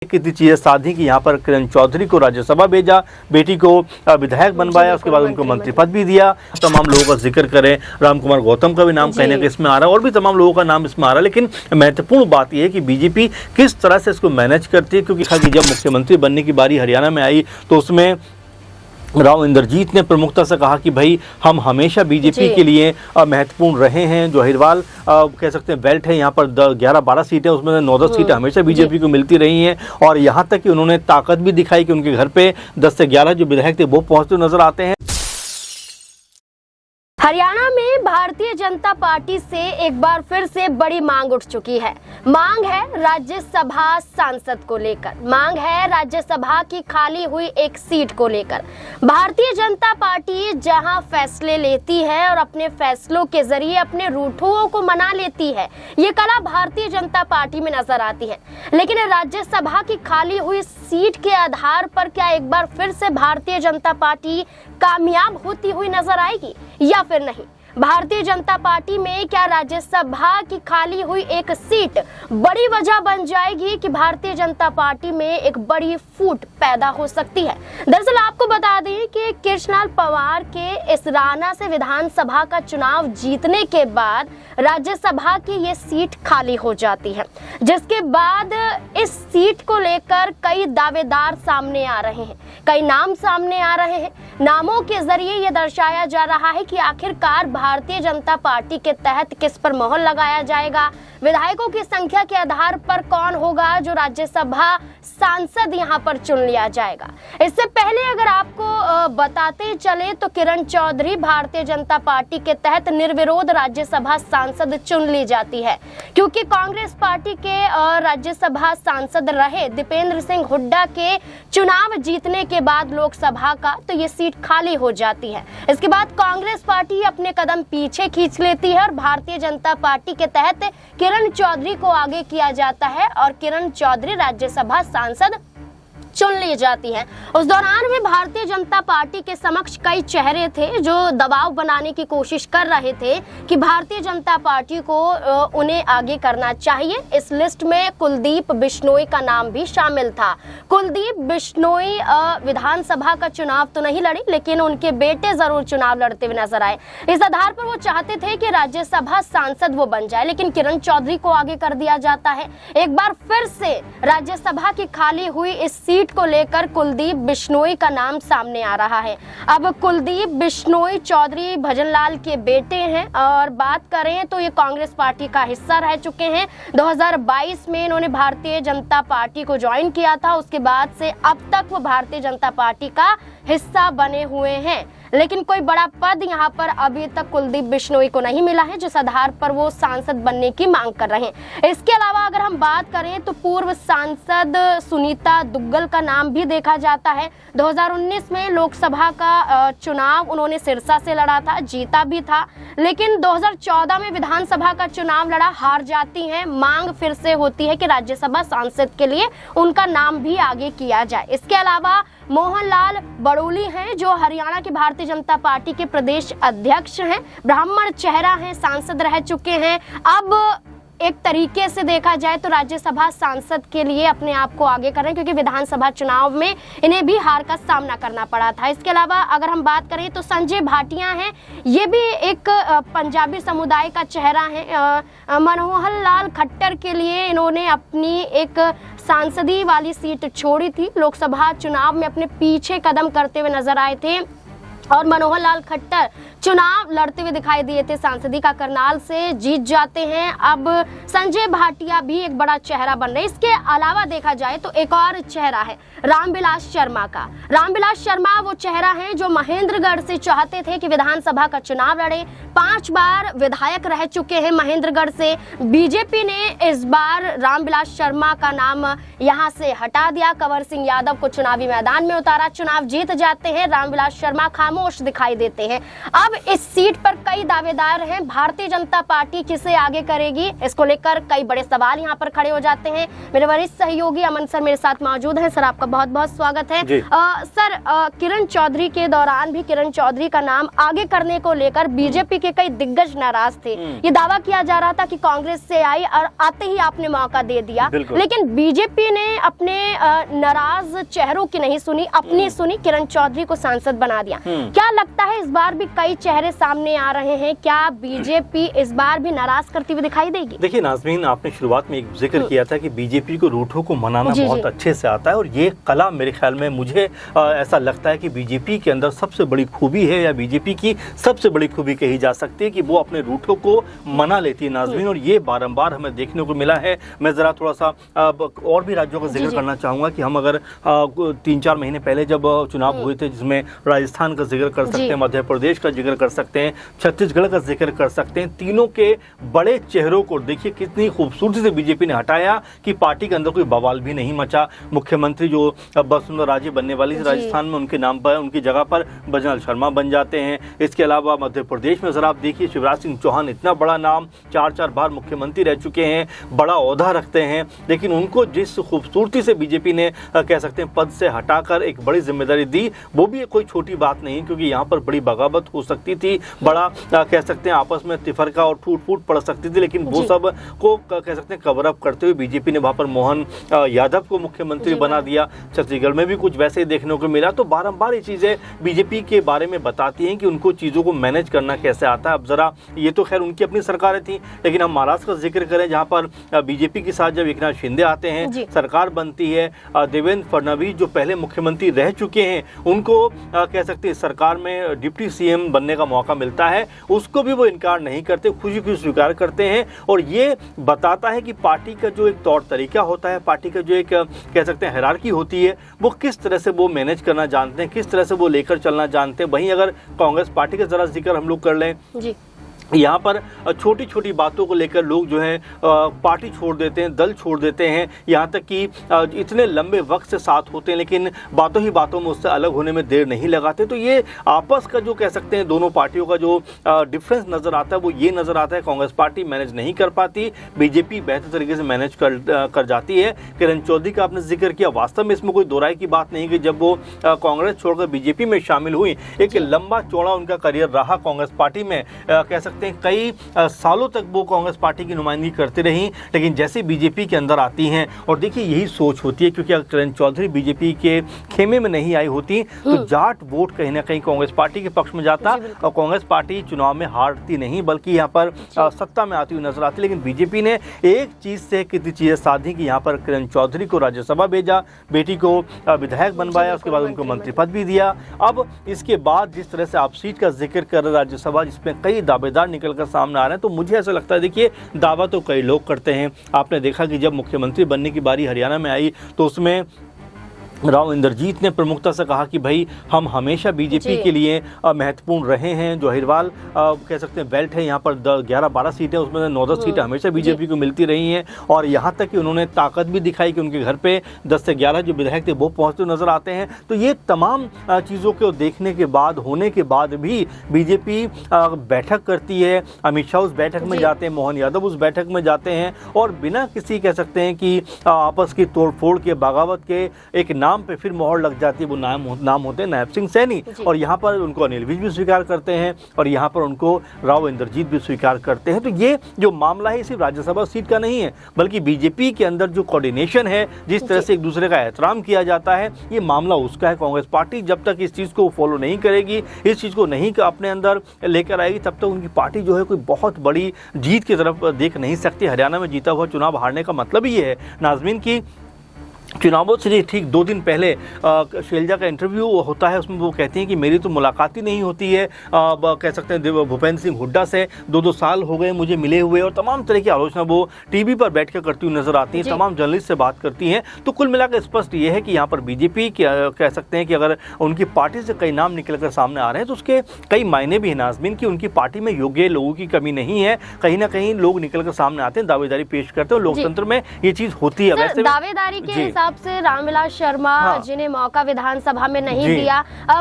कितनी चीजें साधी कि यहाँ पर किरण चौधरी को राज्यसभा भेजा, बेटी को विधायक बनवाया, उसके बाद उनको मंत्री पद भी दिया। तमाम लोगों का जिक्र करें, राम कुमार गौतम का भी नाम कहने का इसमें आ रहा है और भी तमाम लोगों का नाम इसमें आ रहा है। लेकिन महत्वपूर्ण बात यह है कि बीजेपी किस तरह से इसको मैनेज करती है, क्योंकि जब मुख्यमंत्री बनने की बारी हरियाणा में आई तो उसमें राव इंद्रजीत ने प्रमुखता से कहा कि भाई हम हमेशा बीजेपी के लिए महत्वपूर्ण रहे हैं। जो अहिरवाल कह सकते हैं बेल्ट है, यहाँ पर 11-12 सीटें, उसमें 9-10 सीटें हमेशा बीजेपी को मिलती रही हैं। और यहाँ तक कि उन्होंने ताकत भी दिखाई कि उनके घर पे 10 से 11 जो विधायक थे वो पहुँचते नजर आते हैं। हरियाणा में भारतीय जनता पार्टी से एक बार फिर से बड़ी मांग उठ चुकी है। मांग है राज्यसभा सांसद को लेकर, मांग है राज्यसभा की खाली हुई एक सीट को लेकर। भारतीय जनता पार्टी जहां फैसले लेती है और अपने फैसलों के जरिए अपने रूठुओं को मना लेती है, ये कला भारतीय जनता पार्टी में नजर आती है। लेकिन राज्यसभा की खाली हुई सीट के आधार पर क्या एक बार फिर से भारतीय जनता पार्टी कामयाब होती हुई नजर आएगी या फिर नहीं? भारतीय जनता पार्टी में क्या राज्यसभा की खाली हुई एक सीट बड़ी वजह बन जाएगी कि भारतीय जनता पार्टी में एक बड़ी फूट पैदा हो सकती है? दरअसल आपको बता दें कि कृष्णलाल पंवार के इसराना से विधानसभा का चुनाव जीतने के बाद राज्यसभा की ये सीट खाली हो जाती है, जिसके बाद इस सीट को लेकर कई दावेदार सामने आ रहे हैं, कई नाम सामने आ रहे हैं। नामों के जरिए ये दर्शाया जा रहा है कि आखिरकार भारतीय जनता पार्टी के तहत किस पर मोहर लगाया जाएगा, विधायकों की संख्या के आधार पर कौन होगा जो राज्यसभा सांसद यहां पर चुन लिया जाएगा। इससे पहले अगर आपको बताते चले तो किरण चौधरी भारतीय जनता पार्टी के तहत निर्विरोध राज्यसभा सांसद चुन ली जाती है, क्योंकि कांग्रेस पार्टी के राज्यसभा सांसद रहे दीपेंद्र सिंह हुड्डा के चुनाव जीतने के बाद लोकसभा का तो ये सीट खाली हो जाती है। इसके बाद कांग्रेस पार्टी अपने कदम पीछे खींच लेती है और भारतीय जनता पार्टी के तहत किरण चौधरी को आगे किया जाता है और किरण चौधरी राज्यसभा सांसद चुन ली जाती है। उस दौरान में भारतीय जनता पार्टी के समक्ष कई चेहरे थे जो दबाव बनाने की कोशिश कर रहे थे कि भारतीय जनता पार्टी को उन्हें आगे करना चाहिए। इस लिस्ट में कुलदीप बिश्नोई का नाम भी शामिल था। कुलदीप बिश्नोई विधानसभा का चुनाव तो नहीं लड़ी, लेकिन उनके बेटे जरूर चुनाव लड़ते हुए नजर आए। इस आधार पर वो चाहते थे कि राज्यसभा सांसद वो बन जाए, लेकिन किरण चौधरी को आगे कर दिया जाता है। एक बार फिर से राज्यसभा की खाली हुई इस सीट को लेकर कुलदीप बिश्नोई का नाम सामने आ रहा है। अब कुलदीप बिश्नोई चौधरी भजनलाल के बेटे हैं और बात करें तो ये कांग्रेस पार्टी का हिस्सा रह चुके हैं। 2022 में इन्होंने भारतीय जनता पार्टी को ज्वाइन किया था, उसके बाद से अब तक वो भारतीय जनता पार्टी का हिस्सा बने हुए हैं, लेकिन कोई बड़ा पद यहाँ पर अभी तक कुलदीप बिश्नोई को नहीं मिला है, जिस आधार पर वो सांसद बनने की मांग कर रहे हैं। इसके अलावा अगर हम बात करें तो पूर्व सांसद सुनीता दुग्गल का नाम भी देखा जाता है। 2019 में लोकसभा का चुनाव उन्होंने सिरसा से लड़ा था, जीता भी था, लेकिन 2014 में विधानसभा का चुनाव लड़ा, हार जाती हैं। मांग फिर से होती है कि राज्यसभा सांसद के लिए उनका नाम भी आगे किया जाए। इसके अलावा मोहनलाल बड़ोली हैं जो हरियाणा की भारतीय जनता पार्टी के प्रदेश अध्यक्ष हैं, ब्राह्मण चेहरा हैं, सांसद रह चुके हैं। अब एक तरीके से देखा जाए तो राज्यसभा सांसद के लिए अपने आप को आगे कर रहे हैं, क्योंकि विधानसभा चुनाव में इन्हें भी हार का सामना करना पड़ा था। इसके अलावा अगर हम बात करें तो संजय भाटिया हैं, ये भी एक पंजाबी समुदाय का चेहरा है। मनोहर लाल खट्टर के लिए इन्होंने अपनी एक सांसदी वाली सीट छोड़ी थी, लोकसभा चुनाव में अपने पीछे कदम करते हुए नजर आए थे और मनोहर लाल खट्टर चुनाव लड़ते हुए दिखाई दिए थे, सांसदी का करनाल से जीत जाते हैं। अब संजय भाटिया भी एक बड़ा चेहरा बन रहे हैं। इसके अलावा देखा जाए तो एक और चेहरा है रामविलास शर्मा का। रामविलास शर्मा वो चेहरा है जो महेंद्रगढ़ से चाहते थे कि विधानसभा का चुनाव लड़े, 5 बार विधायक रह चुके हैं महेंद्रगढ़ से। बीजेपी ने इस बार रामविलास शर्मा का नाम यहां से हटा दिया, कंवर सिंह यादव को चुनावी मैदान में उतारा, चुनाव जीत जाते हैं। रामविलास शर्मा खामोश खामोश दिखाई देते हैं। अब इस सीट पर कई दावेदार हैं। भारतीय जनता पार्टी किसे आगे करेगी, इसको लेकर कई बड़े सवाल यहाँ पर खड़े हो जाते हैं। मेरे वरिष्ठ सहयोगी अमन सर मेरे साथ मौजूद हैं। सर, आपका बहुत बहुत स्वागत है। सर, किरण चौधरी के दौरान भी किरण चौधरी का नाम आगे करने को लेकर बीजेपी के कई दिग्गज नाराज थे। ये दावा किया जा रहा था कि कांग्रेस से आई और आते ही आपने मौका दे दिया, लेकिन बीजेपी ने अपने नाराज चेहरों की नहीं सुनी, अपनी सुनी, किरण चौधरी को सांसद बना दिया। क्या लगता है इस बार भी कई चेहरे सामने आ रहे हैं, क्या बीजेपी इस बार भी नाराज करती हुई दिखाई देगी? देखिए नाज़मीन, आपने शुरुआत में एक जिक्र किया था कि बीजेपी को रूठों को मनाना बहुत अच्छे से आता है, और ये कला मेरे ख्याल में मुझे ऐसा लगता है कि बीजेपी के अंदर सबसे बड़ी खूबी है, या बीजेपी की सबसे बड़ी खूबी कही जा सकती है कि वो अपने रूठों को मना लेती है नाज़मीन, और ये बारंबार हमें देखने को मिला है। मैं ज़रा थोड़ा सा और भी राज्यों का जिक्र करना चाहूँगा कि हम अगर 3-4 महीने पहले जब चुनाव हुए थे, जिसमें राजस्थान का जिक्र कर सकते हैं, मध्य प्रदेश का जिक्र कर सकते हैं, छत्तीसगढ़ का जिक्र कर सकते हैं, तीनों के बड़े चेहरों को देखिए कितनी खूबसूरती से बीजेपी ने हटाया कि पार्टी के अंदर कोई बवाल भी नहीं मचा। मुख्यमंत्री जो वसुंधरा राजे बनने वाली थी राजस्थान में, उनके नाम पर, उनकी जगह पर बजरंग शर्मा बन जाते हैं। इसके अलावा मध्य प्रदेश में जरा आप देखिए, शिवराज सिंह चौहान, इतना बड़ा नाम, 4 बार मुख्यमंत्री रह चुके हैं, बड़ा ओहदा रखते हैं, लेकिन उनको जिस खूबसूरती से बीजेपी ने कह सकते हैं पद से हटाकर एक बड़ी जिम्मेदारी दी, वो भी कोई छोटी बात नहीं, क्योंकि यहाँ पर बड़ी बगावत हो सकती थी, बड़ा कह सकते हैं आपस में तिफरका और टूट फूट पड़ सकती थी, लेकिन वो सब को कह सकते हैं कवर अप करते हुए बीजेपी ने वहाँ पर मोहन यादव को मुख्यमंत्री बना दिया। छत्तीसगढ़ में भी कुछ वैसे ही देखने को मिला। तो बारंबार ये चीज़ें बीजेपी के बारे में बताती हैं कि उनको चीज़ों को मैनेज करना कैसे आता है। अब जरा ये तो खैर उनकी अपनी सरकारें थी, लेकिन हम महाराष्ट्र का जिक्र करें, जहाँ पर बीजेपी के साथ जब एकनाथ शिंदे आते हैं, सरकार बनती है, देवेंद्र फडणवीस जो पहले मुख्यमंत्री रह चुके हैं, उनको कह सकते हैं सरकार में डिप्टी सीएम बनने का मौका मिलता है, उसको भी वो इनकार नहीं करते, खुशी खुशी स्वीकार करते हैं। और ये बताता है कि पार्टी का जो एक तौर तरीका होता है, पार्टी का जो एक कह सकते हैं हायरार्की होती है, वो किस तरह से वो मैनेज करना जानते हैं, किस तरह से वो लेकर चलना जानते हैं। वहीं अगर कांग्रेस पार्टी का जरा जिक्र हम लोग कर लें, यहाँ पर छोटी छोटी बातों को लेकर लोग जो है पार्टी छोड़ देते हैं, दल छोड़ देते हैं, यहाँ तक कि इतने लंबे वक्त से साथ होते हैं, लेकिन बातों ही बातों में उससे अलग होने में देर नहीं लगाते। तो ये आपस का जो कह सकते हैं दोनों पार्टियों का जो डिफरेंस नज़र आता है, वो ये नज़र आता है कांग्रेस पार्टी मैनेज नहीं कर पाती, बीजेपी बेहतर तरीके से मैनेज कर जाती है। किरण चौधरी का आपने जिक्र किया, वास्तव में इसमें कोई दोहराई की बात नहीं कि जब वो कांग्रेस छोड़कर बीजेपी में शामिल हुई, एक लंबा चौड़ा उनका करियर रहा कांग्रेस पार्टी में, कह सकते हैं कई सालों तक वो कांग्रेस पार्टी की नुमाइंदगी करती रही, लेकिन जैसे बीजेपी के अंदर आती हैं, और देखिए यही सोच होती है, क्योंकि अगर किरण चौधरी बीजेपी के खेमे में नहीं आई होती तो जाट वोट कहीं ना कहीं कांग्रेस पार्टी के पक्ष में जाता, और कांग्रेस पार्टी चुनाव में हारती नहीं बल्कि यहाँ पर सत्ता में आती हुई नजर आती। लेकिन बीजेपी ने एक चीज से कितनी चीजें साधी कि यहाँ पर किरण चौधरी को राज्यसभा भेजा, बेटी को विधायक बनवाया, उसके बाद उनको मंत्री पद भी दिया। अब इसके बाद जिस तरह से आप सीट का जिक्र कर रहे राज्यसभा, जिसमें कई दावेदार निकल कर सामने आ रहे हैं, तो मुझे ऐसा लगता है, देखिए दावा तो कई लोग करते हैं। आपने देखा कि जब मुख्यमंत्री बनने की बारी हरियाणा में आई तो उसमें राव इंद्रजीत ने प्रमुखता से कहा कि भाई हम हमेशा बीजेपी के लिए महत्वपूर्ण रहे हैं। जो अहिरवाल कह सकते हैं बेल्ट है, यहाँ पर 11-12 सीटें, उसमें 9-10 सीटें हमेशा बीजेपी को मिलती रही हैं, और यहाँ तक कि उन्होंने ताकत भी दिखाई कि उनके घर पे 10 से 11 जो विधायक थे वो पहुँचते नजर आते हैं। तो ये तमाम चीज़ों को देखने के बाद, होने के बाद भी बीजेपी बैठक करती है, अमित शाह उस बैठक में जाते हैं, मोहन यादव उस बैठक में जाते हैं, और बिना किसी कह सकते हैं कि आपस की तोड़फोड़ के, बगावत के एक नाम पे फिर मोहर लग जाती है। वो नाम होते हैं नायब सिंह सैनी, और यहाँ पर उनको अनिल विज भी स्वीकार करते हैं, और यहाँ पर उनको राव इंद्रजीत भी स्वीकार करते हैं। तो ये जो मामला है सिर्फ राज्यसभा सीट का नहीं है, बल्कि बीजेपी के अंदर जो कोऑर्डिनेशन है, जिस तरह से एक दूसरे का एहतराम किया जाता है, ये मामला उसका है। कांग्रेस पार्टी जब तक इस चीज़ को फॉलो नहीं करेगी, इस चीज़ को नहीं अपने अंदर लेकर आएगी, तब तक उनकी पार्टी जो है कोई बहुत बड़ी जीत की तरफ देख नहीं सकती। हरियाणा में जीता हुआ चुनाव हारने का मतलब ही है नाज़मीन की चुनावों से ठीक 2 दिन पहले शैलजा का इंटरव्यू होता है, उसमें वो कहती हैं कि मेरी तो मुलाकात ही नहीं होती है कह सकते हैं भूपेंद्र सिंह हुड्डा से, 2-2 साल हो गए मुझे मिले हुए, और तमाम तरह की आलोचना वो टीवी पर बैठ कर करती हुई नजर आती हैं, तमाम जर्नलिस्ट से बात करती हैं। तो कुल मिलाकर स्पष्ट ये है कि यहाँ पर बीजेपी कह सकते हैं कि अगर उनकी पार्टी से कई नाम निकल कर सामने आ रहे हैं तो उसके कई मायने भी हैं नाज़मीन, की उनकी पार्टी में योग्य लोगों की कमी नहीं है। कहीं ना कहीं लोग निकल कर सामने आते हैं, दावेदारी पेश करते हैं, लोकतंत्र में ये चीज़ होती है। दावेदारी के हिसाब से रामविलास शर्मा जिन्हें मौका विधानसभा में नहीं दिया,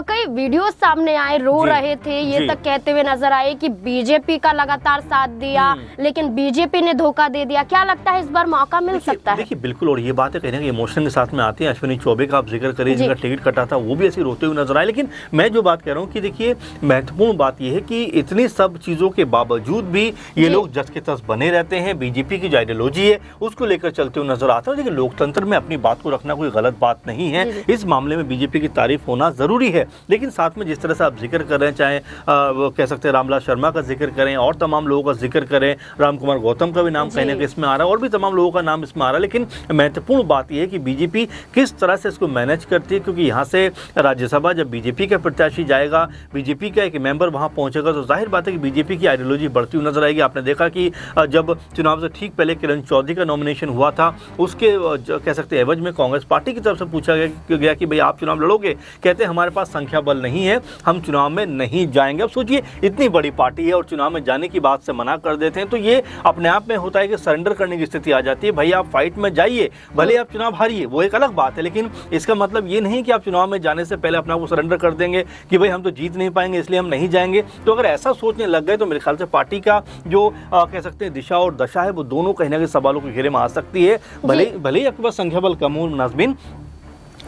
कई वीडियो सामने आए, रो रहे थे, ये तक कहते हुए नजर आए कि बीजेपी का लगातार साथ दिया लेकिन बीजेपी ने धोखा दे दिया। क्या लगता है इस बार मौका मिल सकता है? देखिए बिल्कुल, और ये बात है कहीं ना इमोशन के साथ में आती है। अश्विनी चौबे का आप जिक्र करिए, जिनका टिकट कटा था, वो भी ऐसे रोते हुए नजर आए। लेकिन मैं जो बात कह रहा हूँ कि देखिए महत्वपूर्ण बात यह है कि इतनी सब चीजों के बावजूद भी ये लोग जस के तस बने रहते हैं। बीजेपी की जो आइडियोलॉजी है उसको लेकर चलते हुए नजर आते हैं। लेकिन लोकतंत्र में अपनी बात को रखना कोई गलत बात नहीं है। इस मामले में बीजेपी की तारीफ होना जरूरी है। लेकिन साथ में जिस तरह से आप जिक्र कर रहे हैं, चाहे कह सकते हैं रामविलास शर्मा का जिक्र करें और तमाम लोगों का जिक्र करें, रामकुमार गौतम का भी नाम कहने का इसमें आ रहा है और भी तमाम लोगों का नाम इसमें आ रहा है। लेकिन महत्वपूर्ण बात यह है कि बीजेपी किस तरह से इसको मैनेज करती है, क्योंकि यहाँ से राज्यसभा जब बीजेपी का प्रत्याशी जाएगा, बीजेपी का एक मेंबर वहां पहुंचेगा, तो जाहिर बात है कि बीजेपी की आइडियोलॉजी बढ़ती हुई नजर आएगी। आपने देखा कि जब चुनाव से ठीक पहले किरण चौधरी का नॉमिनेशन हुआ था, उसके कह सकते हैं एवज में कांग्रेस पार्टी की तरफ से पूछा गया कि भाई आप चुनाव लड़ोगे? कहते हैं हमारे पास संख्या बल नहीं है, हम चुनाव में नहीं जाएंगे। अब सोचिए इतनी बड़ी पार्टी है और चुनाव में जाने की बात से मना कर देते हैं, तो ये अपने आप में होता है कि सरेंडर करने की स्थिति आ जाती है। भाई आप फाइट में जाइए, भले आप चुनाव हारिए, वो एक अलग बात है, लेकिन इसका मतलब ये नहीं कि आप चुनाव में जाने से पहले अपने आप को सरेंडर कर देंगे कि भाई हम तो जीत नहीं पाएंगे इसलिए हम नहीं जाएंगे। तो अगर ऐसा सोचने लग गए तो मेरे ख्याल से पार्टी का जो कह सकते हैं दिशा और दशा है वो दोनों कहीं ना कहीं सवालों के घेरे में आ सकती है। भले ही आपके पास संख्या बल कम हो नाज़मीन,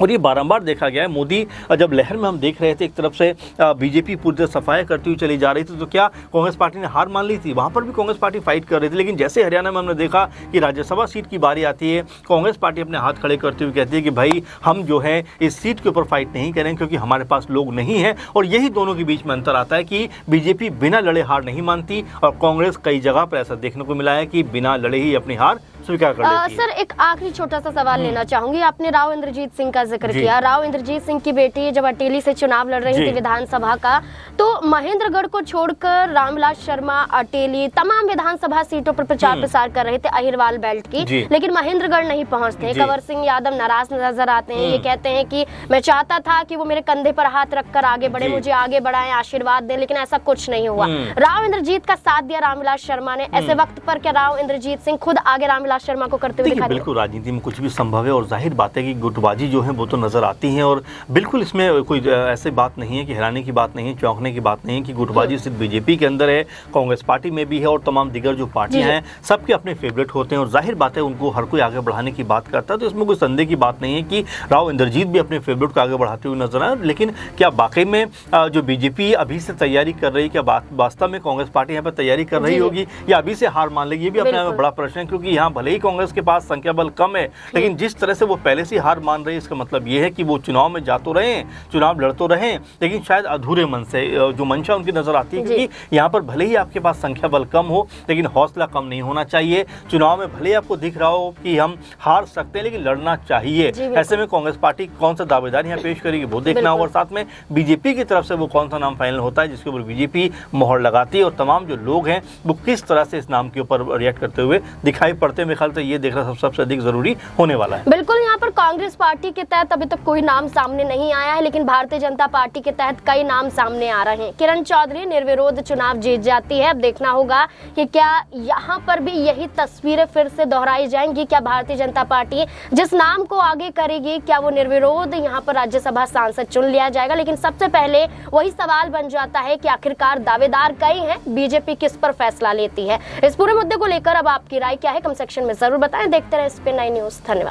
और ये बारंबार देखा गया है। मोदी जब लहर में हम देख रहे थे, एक तरफ से बीजेपी पूरी तरह सफाया करती हुई चली जा रही थी, तो क्या कांग्रेस पार्टी ने हार मान ली थी? वहाँ पर भी कांग्रेस पार्टी फाइट कर रही थी। लेकिन जैसे हरियाणा में हमने देखा कि राज्यसभा सीट की बारी आती है, कांग्रेस पार्टी अपने हाथ खड़े करती हुई कहती है कि भाई हम जो है इस सीट के ऊपर फाइट नहीं करेंगे क्योंकि हमारे पास लोग नहीं हैं। और यही दोनों के बीच में अंतर आता है कि बीजेपी बिना लड़े हार नहीं मानती और कांग्रेस कई जगह पर ऐसा देखने को मिला है कि बिना लड़े ही अपनी हार स्वीकार कर लेती है। सर एक आखिरी छोटा सा सवाल लेना चाहूंगी। आपने राव इंद्रजीत सिंह का जिक्र किया। राव इंद्रजीत सिंह की बेटी जब अटेली से चुनाव लड़ रही थी विधानसभा का, तो महेंद्रगढ़ को छोड़कर रामविलास शर्मा अटेली तमाम विधानसभा सीटों पर प्रचार प्रसार कर रहे थे अहिरवाल बेल्ट की, लेकिन महेंद्रगढ़ नहीं पहुंचते। कंवर सिंह यादव नाराज नजर आते हैं, ये कहते हैं कि मैं चाहता था कि वो मेरे कंधे पर हाथ रखकर आगे बढ़े, मुझे आगे बढ़ाएं, आशीर्वाद दें, लेकिन ऐसा कुछ नहीं हुआ। राव इंद्रजीत का साथ दिया रामविलास शर्मा ने। ऐसे वक्त पर क्या राव इंद्रजीत सिंह खुद आगे रामविलास शर्मा को करते हुए दिखाई? बिल्कुल, राजनीति में कुछ भी संभव है और जाहिर बात है कि गुटबाजी जो है वो तो नजर आती है और बिल्कुल इसमें कोई ऐसी बात नहीं है कि हैरानी की बात नहीं है, चौंकने की बात नहीं है कि गुटबाजी सिर्फ बीजेपी के अंदर है, कांग्रेस पार्टी में भी है और तमाम दीगर जो पार्टियां हैं सबके अपने फेवरेट होते हैं और जाहिर बात है उनको हर कोई आगे बढ़ाने की बात करता है। तो इसमें कोई संदेह की बात नहीं है कि राव इंद्रजीत भी अपने फेवरेट को आगे बढ़ाते हुए नजर आए। लेकिन क्या वाकई में जो बीजेपी अभी से तैयारी कर रही है, क्या वास्तव में कांग्रेस पार्टी यहाँ पर तैयारी कर रही होगी या अभी से हार मान लेगी? ये भी अपने आप में बड़ा प्रश्न है, क्योंकि यहाँ भले ही कांग्रेस के पास संख्या बल कम है, लेकिन जिस तरह से वो पहले से हार मान रही है, इसका मतलब ये है कि वो चुनाव में जा तो रहे, चुनाव लड़ तो रहे, लेकिन शायद अधूरे मन से जो मंशा उनकी नजर आती है। क्योंकि यहाँ पर भले ही आपके पास संख्या बल कम हो, लेकिन हौसला कम नहीं होना चाहिए। चुनाव में भले ही आपको दिख रहा हो कि हम हार सकते हैं, लेकिन लड़ना चाहिए। ऐसे में कांग्रेस पार्टी कौन सा दावेदार यहाँ पेश करेगी वो देखना होगा और साथ में बीजेपी की तरफ से वो कौन सा नाम फाइनल होता है जिसके ऊपर बीजेपी मोहर लगाती है और तमाम जो लोग हैं वो किस तरह से इस नाम के ऊपर रिएक्ट करते हुए दिखाई पड़ते हैं। मेरे ख्याल से ये देखना सबसे अधिक जरूरी होने वाला है। बिल्कुल, यहाँ पर कांग्रेस पार्टी के तहत अभी तक कोई नाम सामने नहीं आया है, लेकिन भारतीय जनता पार्टी के तहत कई नाम सामने आ रहे हैं। किरण चौधरी निर्विरोध चुनाव जीत जाती है। अब देखना होगा कि क्या यहाँ पर भी यही तस्वीरें फिर से दोहराई जाएंगी? क्या भारतीय जनता पार्टी जिस नाम को आगे करेगी, क्या वो निर्विरोध यहाँ पर राज्यसभा सांसद चुन लिया जाएगा? लेकिन सबसे पहले वही सवाल बन जाता है कि आखिरकार दावेदार कई हैं, बीजेपी किस पर फैसला लेती है? इस पूरे मुद्दे को लेकर अब आपकी राय क्या है? कमेंट सेक्शन में जरूर बताएं। देखते रहे इस पे 9 न्यूज़। धन्यवाद।